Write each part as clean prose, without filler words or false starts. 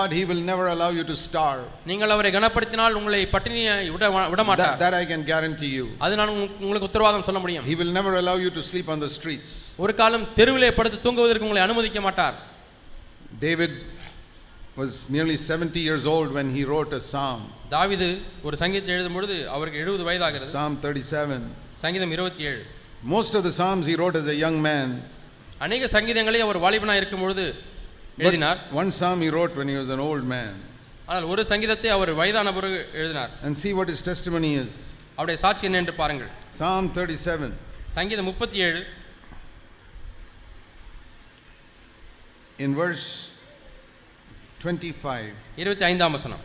God, he will never allow you to starve. நீங்கள் அவரை கனப்படுத்தினால் உங்களை பட்டினியை விட மாட்டார். That I can guarantee you. அது நான் உங்களுக்கு உத்தரவாதம் சொல்ல முடியும். He will never allow you to sleep on the streets. ஒரு காலம் தெருவிலே படுத்து தூங்குவதற்கு உங்களை அனுமதிக்க மாட்டார். David was nearly 70 years old when he wrote a psalm. தாவீது ஒரு சங்கீதத்தை எழுதும் பொழுது அவருக்கு 70 வயதாகிறது. Psalm 37. சங்கீதம் 27. Most of the psalms he wrote as a young man. அநேக சங்கீதங்களை அவர் வாலிபனாய் இருக்கும் பொழுது எழுதினார். One psalm he wrote when he was an old man. ஆனால் ஒரு சங்கீதத்தை அவர் வயதான பிறகு எழுதினார். And see what his testimony is. அவருடைய சாட்சி என்ன என்று பாருங்கள். Psalm 37. சங்கீதம் 37 in verse 25. 25ஆம் வசனம்.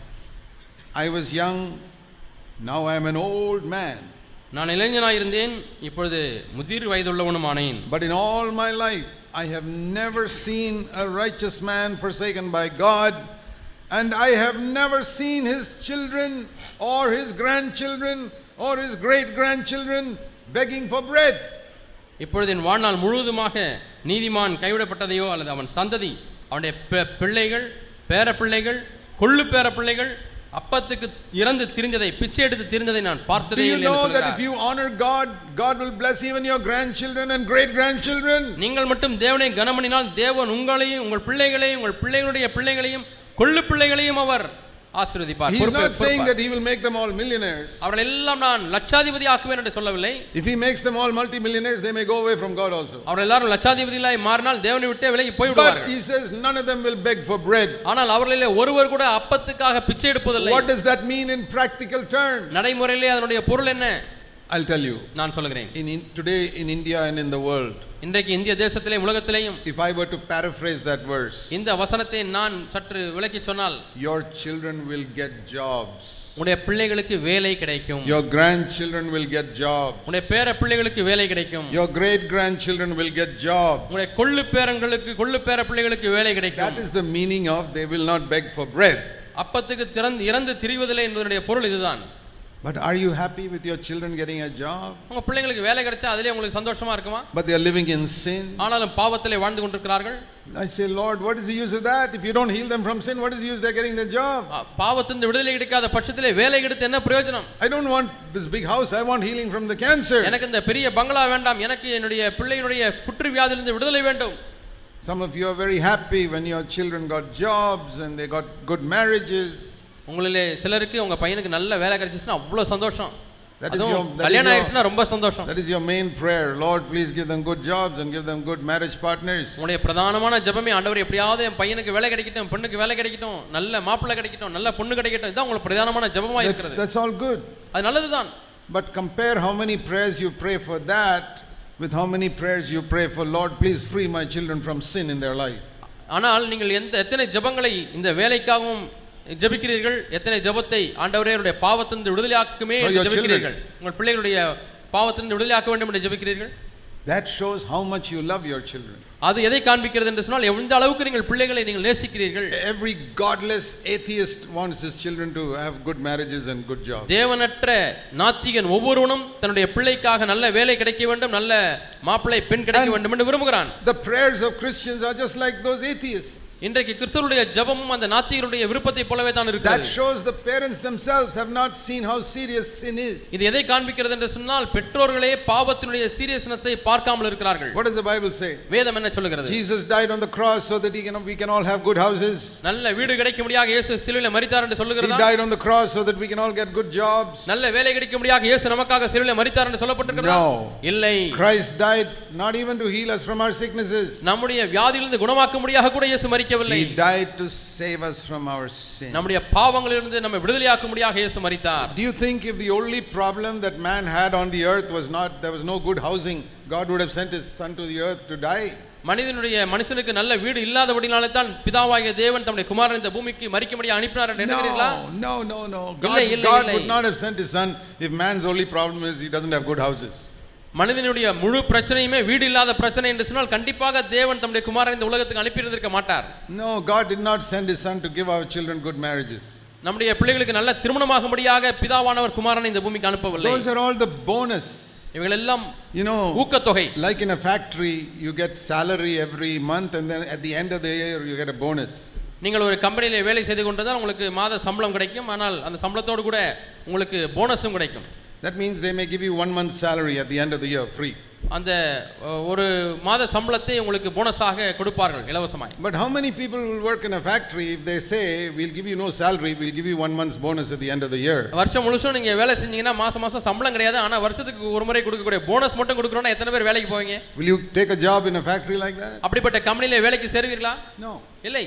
I was young, now I am an old man. நான் இளைஞனாய் இருந்தேன், இப்பொழுது முதிர் வயதுள்ளவனுமானேன். But in all my life I have never seen a righteous man forsaken by God, and I have never seen his children or his grandchildren or his great grandchildren begging for bread. இப்பொழுது என் வாழ்நாள் முழுவதுமாக நீதிமான் கைவிடப்பட்டதையோ அல்லது அவன் சந்ததி அவனுடைய பிள்ளைகள் பேர பிள்ளைகள் கொள்ளு பேர பிள்ளைகள் அப்பத்துக்கு இறந்து திரிந்ததை பிச்சை எடுத்து திரிந்ததை நான் பார்த்ததே இல்லை. You know that if you honor God, God will bless even your grandchildren and great grandchildren. நீங்கள் மட்டும் தேவனை கனமணினால் தேவன் உங்களையும் உங்கள் பிள்ளைகளையும் உங்கள் பிள்ளைகளுடைய பிள்ளைகளையும் கொள்ளு பிள்ளைகளையும் அவர் ஆசீர்வதிப்பார். He is not saying that he will make them all millionaires. அவர்கள் எல்லாம் நான் லட்சாதிபதி ஆக்குவேன் என்று சொல்லவில்லை. If he makes them all multimillionaires, they may go away from God also. அவர்கள் எல்லாரும் லட்சாதிபதிகளாய் மாறினால் தேவனை விட்டு விலகி போய் விடுவார்கள். But he says none of them will beg for bread. ஆனால் அவர்களிலே ஒருவர் கூட அப்பத்துக்காக பிச்சை எடுப்பதில்லை. What does that mean in practical terms? நடைமுறையிலே அதனுடைய பொருள் என்ன? I'll tell you. நான் சொல்கிறேன். Today in India and in the world, இன்றைக்கு இந்திய தேசத்திலே உலகத்திலேயும், if I were to paraphrase that verse, இந்த வசனத்தை நான் சற்று விளக்கி சொன்னால், your children will get jobs. உடைய பிள்ளைகளுக்கு வேலை கிடைக்கும். Your grandchildren will get jobs. உடைய பேர பிள்ளைகளுக்கு வேலை கிடைக்கும். Your great grandchildren will get jobs. உடைய கொள்ளு பேரங்களுக்கு கொள்ளு பேர பிள்ளைகளுக்கு வேலை கிடைக்கும். That is the meaning of they will not beg for bread. அப்பத்துக்கு இறந்து திரிவதில்லை என்பதனுடைய பொருள் இதுதான். But are you happy with your children getting a job? உங்க பிள்ளைகளுக்கு வேலை கிடைச்சா அதிலே உங்களுக்கு சந்தோஷமா இருக்குமா? But they are living in sin. ஆனாலும் பாவத்திலே வாழ்ந்து கொண்டிருக்கிறார்கள். I say, Lord, what is the use of that? If you don't heal them from sin, what is the use they are getting the job? பாவத்திலிருந்து விடுதலை கிடைக்காத பட்சத்திலே வேலை கிடைத்து என்ன பிரயோஜனம்? I don't want this big house. I want healing from the cancer. எனக்கு இந்த பெரிய பங்களா வேண்டாம். எனக்கு என்னுடைய பிள்ளையினுடைய புற்று வியாதியிலிருந்து விடுதலை வேண்டும். Some of you are very happy when your children got jobs and they got good marriages. உங்களிலே சிலருக்கு உங்க பையனுக்கு நல்ல வேலை கிடைச்சிச்சுனா அவ்வளவு சந்தோஷம். கல்யாணம் ஆயிடுச்சுனா ரொம்ப சந்தோஷம். That is your main prayer. Lord, please give them good jobs and give them good marriage partners. உங்களுடைய பிரதானமான ஜெபமே ஆண்டவரே எப்படியாவது என் பையனுக்கு வேலை கிடைக்கட்டும், பெண்ணுக்கு வேலை கிடைக்கட்டும், நல்ல மாப்பிள்ளை கிடைக்கட்டும், நல்ல பொண்ணு கிடைக்கட்டும். இதான் உங்களுக்கு பிரதானமான ஜெபமா இருக்குது. That's all good. அது நல்லதுதான். But compare how many prayers you pray for that with how many prayers you pray for, Lord, please free my children from sin in their life. ஆனால் நீங்கள் எத்தனை ஜெபங்களை இந்த வேலைக்காகவும் ஜெபிக்கிறீர்கள், எத்தனை ஜெபத்தை ஆண்டவரே என்னுடைய பாவத்திலிருந்து விடுதலையாக்குமே ஜெபிக்கிறீர்கள், உங்கள் பிள்ளைகளுடைய பாவத்திலிருந்து விடுதலையாக்க வேண்டும் என்று ஜெபிக்கிறீர்கள். That shows how much you love your children. அது எதை காண்பிக்கிறது என்று சொன்னால் எந்த அளவுக்கு நீங்கள் பிள்ளைகளை நீங்கள் நேசிக்கிறீர்கள். Every godless atheist wants his children to have good marriages and good jobs. தேவனற்ற நாத்திகன் ஒவ்வொருவனும் தன்னுடைய பிள்ளைக்காக நல்ல வேலை கிடைக்க வேண்டும், நல்ல மாப்பிள்ளை பெண் கிடைக்க வேண்டும் என்று விரும்புகிறான். The prayers of Christians are just like those atheists. இன்றைக்கு கிறிஸ்தவருடைய ஜெபமும் அந்த நாத்திகருடைய விருப்பத்தை போலவே தான் இருக்கிறது. That shows the parents themselves have not seen how serious sin is. இது எதை காண்பிக்கிறது என்று சொன்னால் பெற்றோர்களே பாவத்தினுடைய சீரியஸ்னஸை பார்க்காமல் இருக்கிறார்கள். What does the Bible say? வேதம் என்ன சொல்கிறது? Jesus died on the cross so that we can all have good houses. நல்ல வீடு கிடைக்கும்படியாக இயேசு சிலுவையில் மரித்தார் என்று சொல்லுகிறதா? He died on the cross so that we can all get good jobs. நல்ல வேலை கிடைக்கும்படியாக இயேசு நமக்காக சிலுவையில் மரித்தார் என்று சொல்லப்பட்டிருக்கிறதா? இல்லை. Christ died not even to heal us from our sicknesses. நம்முடைய வியாதியிலிருந்து குணமாக்கும்படியாக கூட இயேசு மரிக்கவில்லை. He died to save us from our sin. நம்முடைய பாவங்களிலிருந்து நம்மை விடுதலையாக்கும்படியாக இயேசு மரித்தார். Do you think if the only problem that man had on the earth was not there was no good housing, God would have sent his son to the earth to die? மனுஷனுக்கு நல்ல வீடு இல்லாதபடினாலே தான் பிதாவாகிய தேவன் தம்முடைய குமாரனை இந்த பூமிக்கு மரிக்கும்படியாக அனுப்பினார் என்று நினைக்கிறீர்களா? No. God would not have sent his son if man's only problem is he doesn't have good houses. மனிதனுடைய முழு பிரச்சனையுமே வீடு இல்லாத பிரச்சனை என்று சொன்னால் கண்டிப்பாக தேவன் தம்முடைய குமாரனை இந்த உலகத்துக்கு அனுப்பி இருந்திருக்க மாட்டார். No, God did not send his son to give our children good marriages. நம்முடைய பிள்ளைகளுக்கு நல்ல திருமணமாகும்படியாக பிதாவானவர் குமாரனை இந்த பூமிக்கு அனுப்பவில்லை. Those are all the bonus. இவைகளெல்லாம் ஊக்கத்தொகை. Like in a factory you get salary every month and then at the end of the year you get a bonus. நீங்கள் ஒரு கம்பெனியில் வேலை செய்து கொண்டிருந்தால் உங்களுக்கு மாத சம்பளம் கிடைக்கும். ஆனால் அந்த சம்பளத்தோடு கூட உங்களுக்கு போனஸும் கிடைக்கும். That means they may give you 1 month's salary at the end of the year free. அந்த ஒரு மாத சம்பளத்தை உங்களுக்கு போனஸாக கொடுப்பார்கள் இலவசமாய். But how many people will work in a factory if they say we'll give you no salary, we'll give you 1 month's bonus at the end of the year? வருஷம் முழுசும் நீங்க வேலை செஞ்சீங்கன்னா மாசம் சம்பளம் கிடையாது, ஆனா வருஷத்துக்கு ஒரு முறை கொடுக்கக்கூடிய போனஸ் மட்டும் கொடுக்கறோம்னா எத்தனை பேர் வேலைக்கு போவீங்க? Will you take a job in a factory like that? அப்படிப்பட்ட கம்பெனில வேலைக்கு சேருவீர்களா? No. இல்லை.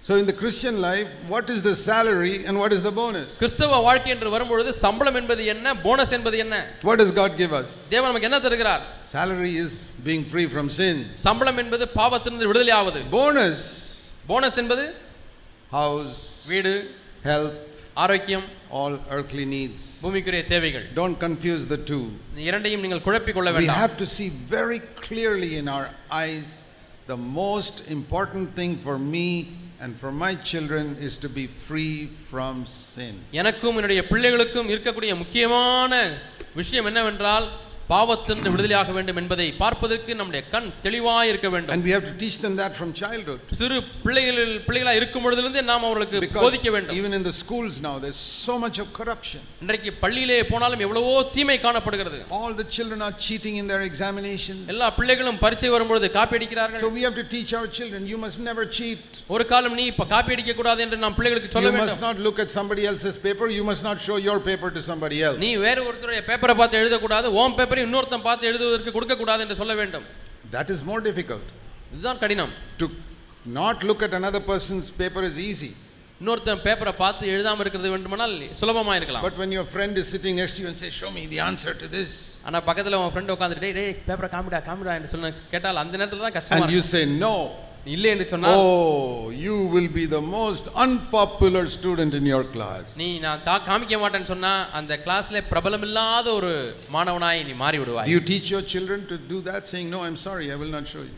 So in the Christian life, what is the salary and what is the bonus? கிறிஸ்தவ வாழ்க்கை என்று வரும்போது சம்பளம் என்பது என்ன, போனஸ் என்பது என்ன? What does God give us? தேவன் நமக்கு என்ன தருகிறார்? Salary is being free from sin. சம்பளம் என்பது பாவத்திலிருந்து விடுதலை ஆவது. போனஸ் என்பது house, வீடு, health, ஆரோக்கியம், all earthly needs. பூமிக்குரிய தேவைகள். Don't confuse the two. இரண்டையும் நீங்கள் குழப்பிக் கொள்ள வேண்டாம். We have to see very clearly in our eyes the most important thing for me and for my children is to be free from sin. எனக்கும் என்னுடைய பிள்ளைகளுக்கும் இருக்கக்கூடிய முக்கியமான விஷயம் என்னவென்றால் பாவத்திலிருந்து விடுதலையாக வேண்டும் என்பதை பார்ப்பதற்கு நம்முடைய கண் தெளிவாய் இருக்க வேண்டும். And we have to teach them that from childhood. சிறு பிள்ளைகளா இருக்கும் பொழுதிலிருந்தே நாம் அவர்களுக்கு போதிக்க வேண்டும். Even in the schools now there's so much of corruption. இன்றைக்கு பள்ளியிலே போனாலும் எவ்வளவோ தீமை காணப்படுகிறது. All the children are cheating in their examinations. எல்லா பிள்ளைகளும் பரீட்சை வரும்போது copy அடிக்கிறார்கள். So we have to teach our children, you must never cheat. ஒரு காலம் நீ காப்பி அடிக்க கூடாது என்று நாம் பிள்ளைகளுக்கு சொல்ல வேண்டும். You must not look at somebody else's paper, you must not show your paper to somebody else. நீ வேற ஒருத்தருடைய பேப்பரை பார்த்து எழுத கூடாது, உன் பேப்பரை இன்னொருத்தன் பார்த்து எழுதுவதற்கு கொடுக்க கூடாது என்று சொல்ல வேண்டும். That is more difficult. இதுதான் கடினம். To not look at another person's paper is easy. இன்னொருத்தன் பேப்பரை பார்த்து எழுதாம இருக்கிறது வேண்டுமானால் சுலபமா இருக்கலாம். But when your friend is sitting next to you and say show me the answer to this, ஆனா பக்கத்துல உன் friend உட்கார்ந்துட்டே டேய் பேப்பரை காமிடா என்று சொன்னா கேட்டால் அந்த நேரத்துல தான் கஷ்டமா இருக்கும். And you say no, இல்லை என்று சொன்னா oh you will be the most unpopular student in your class. நீ நான் காமிக்க மாட்டேன்னு சொன்னா அந்த கிளாஸ்ல பிரபலமில்லாத ஒரு மாணவனாய் நீ மாறி விடுவாய். Do you teach your children to do that, saying no I'm sorry I will not show you?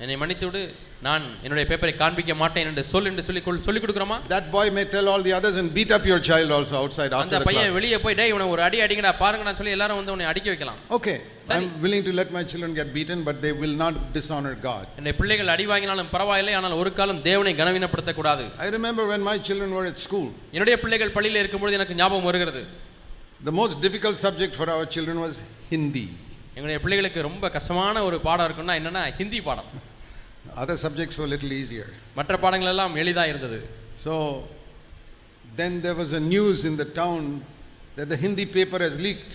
என்னை மன்னித்து விடு, நான் என்னுடைய பேப்பரை காண்பிக்க மாட்டேன் என்று சொல்லி கொடுக்கறோமா? That boy may tell all the others and beat up your child also outside after the class. அந்த பையன் வெளியே போய் டேய் இவனை ஒரு அடி அடிங்கடா பாருங்கடா சொல்லி எல்லாரும் வந்து உன்னை அடிக்க வைக்கலாம். Okay, I'm willing to let my children get beaten but they will not dishonor God. என்னுடைய பிள்ளைகள் அடி வாங்கினாலும் பரவாயில்லை, ஆனால் ஒரு காலம் தேவனை கனவீனப்படுத்த கூடாது. I remember when my children were at school. என்னுடைய பிள்ளைகள் பள்ளியில் இருக்கும்போது எனக்கு ஞாபகம் வருகிறது. The most difficult subject for our children was Hindi. எங்களுடைய பிள்ளைகளுக்கு ரொம்ப கஷ்டமான ஒரு பாடம் இருக்குன்னா என்னன்னா ஹிந்தி பாடம். Other subjects were a little easier. மற்ற பாடங்கள் எல்லாம் எளிதா இருந்தது. So then there was a news in the town that the Hindi paper has leaked.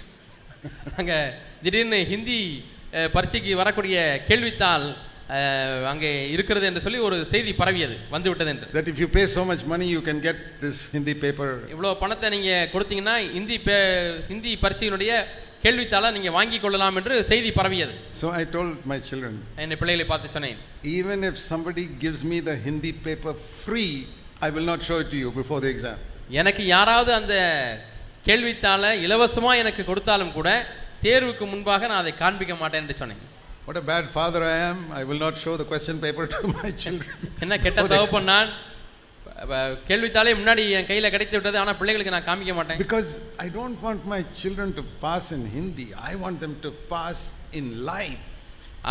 அங்க திடீர்னு ஹிந்தி பரீட்சைக்கு வரக்கூடிய கேள்வித்தாள் அங்கே இருக்கிறது என்று சொல்லி ஒரு செய்தி பரவியது வந்து விட்டது என்று. That if you pay so much money you can get this Hindi paper. இவ்வளவு பணத்தை நீங்க கொடுத்தீங்கன்னா ஹிந்தி பரீட்சையினுடைய கேள்வித்தாளை நீங்க வாங்கி கொள்ளலாம் என்று செய்தி பரவியது. So I told my children, என் பிள்ளைகளை பார்த்து சொன்னேன், even if somebody gives me the Hindi paper free I will not show it to you before the exam. எனக்கு யாராவது அந்த கேள்வித்தாளை இலவசமா எனக்கு கொடுத்தாலும் கூட தேர்வுக்கு முன்பாக நான் அதை காண்பிக்க மாட்டேன் என்று சொன்னேன். What a bad father I am, I will not show the question paper to my children. என்ன கெட்ட தகப்பன் நான், கேள்வித்தாளே முன்னாடி என் கையில கிடைத்து விட்டது, ஆனா பிள்ளைகளுக்கு நான் காமிக்க மாட்டேன். Because I don't want my children to pass in Hindi, I want them to pass in life.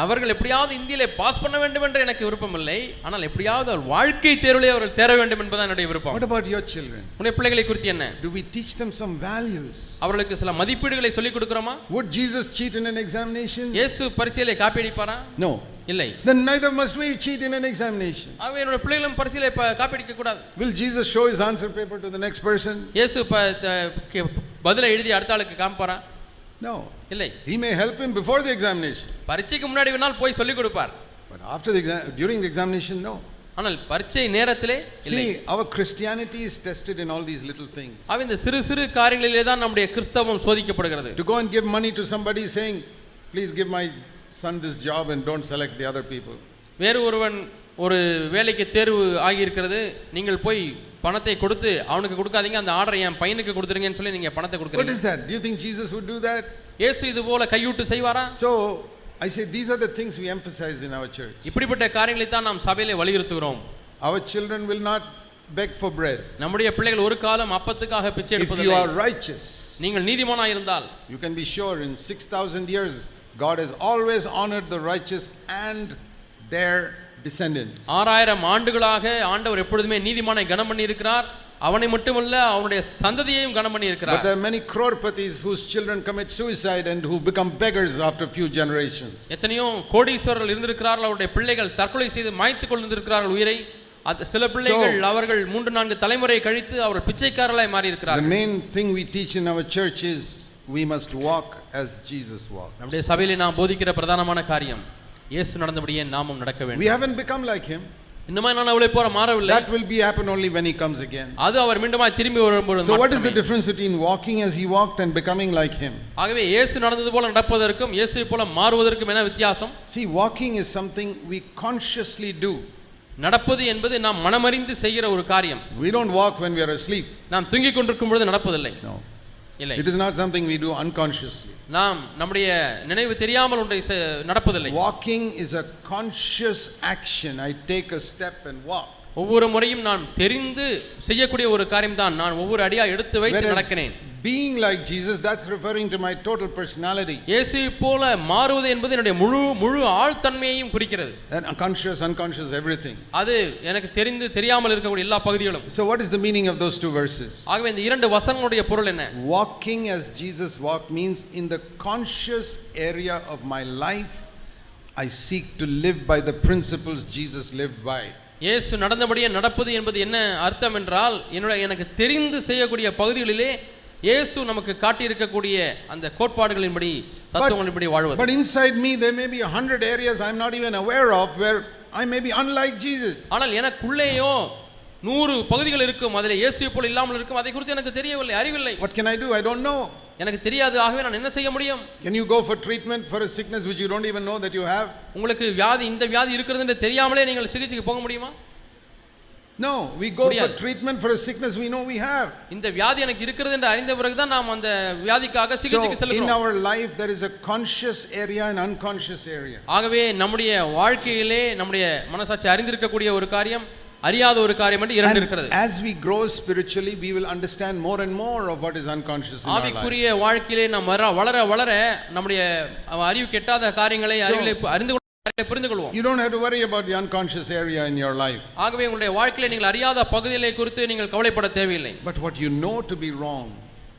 அவர்கள் எப்படியாவது இந்தியிலே பாஸ் பண்ண வேண்டும் என்று எனக்கு விருப்பம் இல்லை, ஆனால் எப்படியாவது வாழ்க்கை தேர்விலே அவர்கள் தேர வேண்டும் என்பதுதான் என்னுடைய விருப்பம். What about your children? உன்னுடைய பிள்ளைகளை குறித்து என்ன? Do we teach them some values? அவர்களுக்கு சில மதிப்பீடுகளை சொல்லிக் கொடுக்கிறோமா? Would Jesus cheat in an examination? இயேசு பரீட்சையிலே காப்பி அடிப்பாரா? No. இல்லை. Then neither must we cheat in an examination. ஆகவே என்னுடைய பிள்ளைகளும் பரீட்சையிலே காப்பி அடிக்க கூடாது. Will Jesus show his answer paper to the next person? இயேசு பதிலை எழுதி அடுத்த ஆளுக்கு காமிப்பாரா? No. இல்லை. He may help him before the examination. பரீட்சைக்கு முன்னாடி வேணால் போய் சொல்லிக் கொடுப்பார். But after the during the examination, no. ஆனால் பரீட்சை நேரத்திலே இல்லை. See, our Christianity is tested in all these little things. இந்த சிறு சிறு காரியங்களிலே தான் நம்முடைய கிறிஸ்தவம் சோதிக்கப்படுகிறது. To go and give money to somebody saying, please give my son this job and don't select the other people. வேறு ஒருவன் ஒரு வேலைக்கு தேர்வு ஆகி இருக்கிறது, நீங்கள் போய் பணத்தை கொடுத்து அவனுக்கு கொடுக்காதீங்க, அந்த ஆர்டரை என் பையனுக்கு கொடுத்துருங்கன்னு சொல்லி நீங்க பணத்தை கொடுக்குறீங்க. What is that? Do you think Jesus would do that? இயேசு இது போல கையூட்டு செய்வாரா? So I say these are the things we emphasize in our church. இப்படிப்பட்ட காரியங்களை தான் நாம் சபையிலே வலியுறுத்துகிறோம். Our children will not beg for bread. நம்முடைய பிள்ளைகள் ஒரு காலம் அப்பத்துக்காக பிச்சை எடுப்பதில்லை. If you are righteous, நீங்கள் நீதிமானாய் இருந்தால், you can be sure in 6,000 years God has always honored the righteous and their descendants. 6000 ஆண்டுகளாக ஆண்டவர் எப்பொழுதுமே நீதிமானை கனம் பண்ணி இருக்கிறார். அவனை மட்டுமல்ல அவனுடைய சந்ததியையும் கனம் பண்ணி இருக்கிறார். But there are many crorepathies whose children commit suicide and who become beggars after few generations. எத்தனையோ கோடீஸ்வரர்கள் இருந்திருக்கிறார்கள், அவருடைய பிள்ளைகள் தற்கொலை செய்து மாய்த்து கொண்டிருக்கிறார்கள் உயிரை. சில பிள்ளைகள் அவர்கள் 3-4 தலைமுறை கழித்து அவர்கள் பிச்சைக்காரர்களாய் மாறி இருக்கிறார்கள். The main thing we teach in our church is we must walk as Jesus walked. நம்முடைய சபையிலே நாம் போதிக்கிற பிரதானமான காரியம் இயேசு நடந்தபடியே நாமும் நடக்க வேண்டும். We haven't become like him. இன்னுமே நான் அவளை போல மாறவில்லை. That will be happen only when he comes again. அது அவர் மீண்டுமாய் திரும்பி வரும்போது. So what is the difference between walking as he walked and becoming like him? ஆகவே இயேசு நடந்தது போல நடப்பதற்கும் இயேசுவை போல மாறுவதற்கும் என்ன வித்தியாசம்? See, walking is something we consciously do. நடப்பது என்பது நாம் மனமறிந்து செய்கிற ஒரு காரியம். We don't walk when we are asleep. நாம் தூங்கிக் கொண்டிருக்கும் பொழுது நடப்பதில்லை. No. இல்லை. It is not something we do unconsciously. நாம் நம்முடைய நினைவு தெரியாமல் ஒன்றை நடப்பதில்லை. Walking is a conscious action. I take a step and walk. ஒவ்வொரு முறையும் நான் தெரிந்து செய்யக்கூடிய ஒரு காரியம் தான். நான் ஒவ்வொரு அடியா எடுத்து வைத்து நடக்கிறேன். Being like Jesus, that's referring to my total personality. இயேசுவை போல மாறுவது என்பது என்னுடைய முழு ஆழ்தன்மையையும் குறிக்கிறது. And conscious, unconscious, everything. அது எனக்கு தெரிந்து தெரியாமல் இருக்கக்கூடிய எல்லா பகுதிகளும். So what is the meaning of those two verses? ஆகவே இந்த இரண்டு வசனங்களுடைய பொருள் என்ன? Walking as Jesus walked means in the conscious area of my life I seek to live by the principles Jesus lived by. இயேசு நடந்தபடியே நடப்பது என்பது என்ன அர்த்தம் என்றால் எனக்கு தெரிந்து செய்யக்கூடிய பகுதிகளிலே இயேசு நமக்கு காட்டி இருக்கக்கூடிய அந்த கோட்பாடுகளின்படி தத்துவங்களின்படி வாழ்வது. But inside me there may be 100 areas I am not even aware of where I may be unlike Jesus. ஆனால் எனக்குள்ளேயோ 100 பகுதிகள் இருக்கும், அதிலே இயேசுவை போல இல்லாமல் இருக்கும். அதை குறித்து எனக்கு தெரியவில்லை, அறிவில்லை. What can I do? I don't know. எனக்கு தெரியாது. ஆகவே நான் என்ன செய்ய முடியும்? Can you go for treatment for a sickness which you don't even know that you have? உங்களுக்கு இந்த வியாதி இருக்கிறது என்று தெரியாமலே நீங்கள் சிகிச்சைக்கு போக முடியுமா? No, we go for treatment for a sickness we know we have. இந்த வியாதி எனக்கு இருக்கிறது என்று அறிந்த பிறகு தான் நாம் அந்த வியாதிக்காக சிகிச்சைக்கு செல்கிறோம். In our life there is a conscious area and unconscious area. ஆகவே நம்முடைய வாழ்க்கையிலே நம்முடைய மனசாட்சி அறிந்திருக்கக்கூடிய ஒரு காரியம், அறியாத ஒரு காரியம் என்று இரண்டு இருக்கிறது. As we grow spiritually we will understand more and more of what is unconscious in our life. ஆவிக்குரிய வாழ்க்கையிலே நாம் வளர நம்முடைய அறிவு கெட்டாத காரியங்களை அறிந்து புரிந்துகொள்வோம். You don't have to worry about the unconscious area in your life. ஆகவே உங்களுடைய வாழ்க்கையிலே நீங்கள் அறியாத பகுதிகளை குறித்து நீங்கள் கவலைப்பட தேவையில்லை. But what you know to be wrong,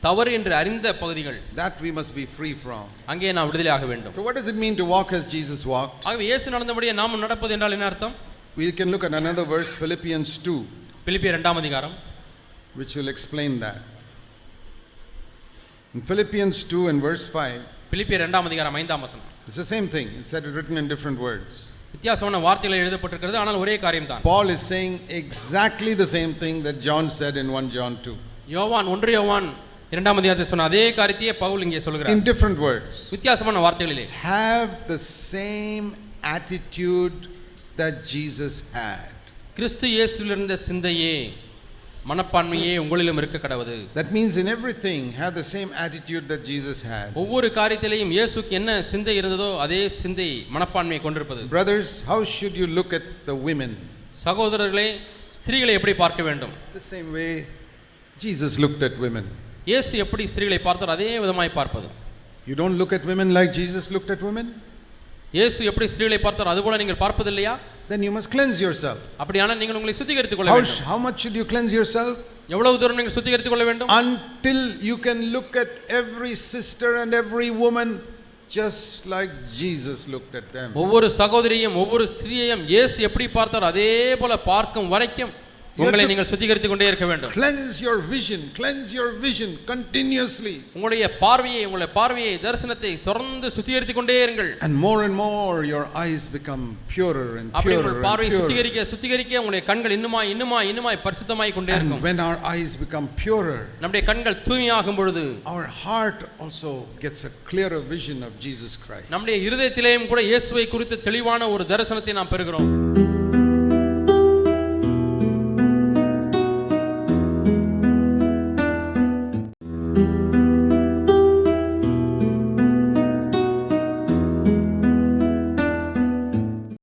தவறு என்று அறிந்த பகுதிகள், that we must be free from. அங்கே நாம் விடுதலையாக வேண்டும். So what does it mean to walk as Jesus walked? ஆகவே இயேசு நடந்தபடியே நாம் நடப்பது என்றால் என்ன அர்த்தம்? We can look at another verse, Philippians 2, பிலிப்பியர் 2ஆம் அதிகாரம், which will explain that. In Philippians 2 and verse 5, பிலிப்பியர் 2ஆம் அதிகாரம் 5ஆம் வசனம். it's the same thing. It's said written in different words. வித்தியாசமான வார்த்தைகள் எழுதப்பட்டிருக்கிறது, ஆனால் ஒரே காரியம் தான். Paul is saying exactly the same thing that John said in 1 John 2. யோவான் 1 யோவான் 2ஆம் அதிகாரத்தில் சொன்ன அதே காரியத்தையே பவுல் இங்கே சொல்கிறார். In different words. வித்தியாசமான வார்த்தைகளிலே. Have the same attitude that Jesus had. கிறிஸ்து இயேசுவில் இருந்த சிந்தையே மனப்பான்மையே உங்களிலும் இருக்க கடவுது. That means in everything have the same attitude that Jesus had. ஒவ்வொரு காரியத்திலேயும் இயேசுக்கு என்ன சிந்தை இருந்ததோ அதே சிந்தை மனப்பான்மையை கொண்டிருப்பது. Brothers, how should you look at the women? சகோதரர்களே, ஸ்திரீகளை எப்படி பார்க்க வேண்டும்? The same way Jesus looked at women. இயேசு எப்படி ஸ்திரீகளை பார்த்தார் அதே விதமாய் பார்ப்பது. You don't look at women like Jesus looked at women? இயேசு எப்படி ஸ்திரீகளை பார்த்தார் அதுபோல நீங்கள் பார்ப்பதில்லையா? Then you must cleanse yourself. அப்படியானால் நீங்கள் உங்களை சுத்திகரித்துக் கொள்ள வேண்டும். How much should you cleanse yourself? எவ்வளவு தூரம் நீங்கள் சுத்திகரித்துக் கொள்ள வேண்டும்? Until you can look at every sister and every woman just like Jesus looked at them. ஒவ்வொரு சகோதரியையும் ஒவ்வொரு ஸ்திரீயையும் இயேசு எப்படி பார்த்தார் அதே போல பார்க்கும் வரைக்கும் உங்களை நீங்கள் சுத்திகரித்துக் கொண்டே இருக்க வேண்டும். Cleanse your vision continuously. உங்களுடைய பார்வையை தரிசனத்தை தொடர்ந்து சுத்திகரித்துக் கொண்டே இருங்கள். And more your eyes become purer and purer. அப்படி உங்கள் பார்வையை சுத்திகரிக்க உங்களுடைய கண்கள் இன்னுமாய் பரிசுத்தமாய் கொண்டே இருக்கும். And when our eyes become purer, நம்முடைய கண்கள் தூய்மையாகும் பொழுது our heart also gets a clearer vision of Jesus Christ. நம்முடைய இருதயத்திலேயும் கூட இயேசுவை குறித்து தெளிவான ஒரு தரிசனத்தை நாம் பெறுகிறோம்.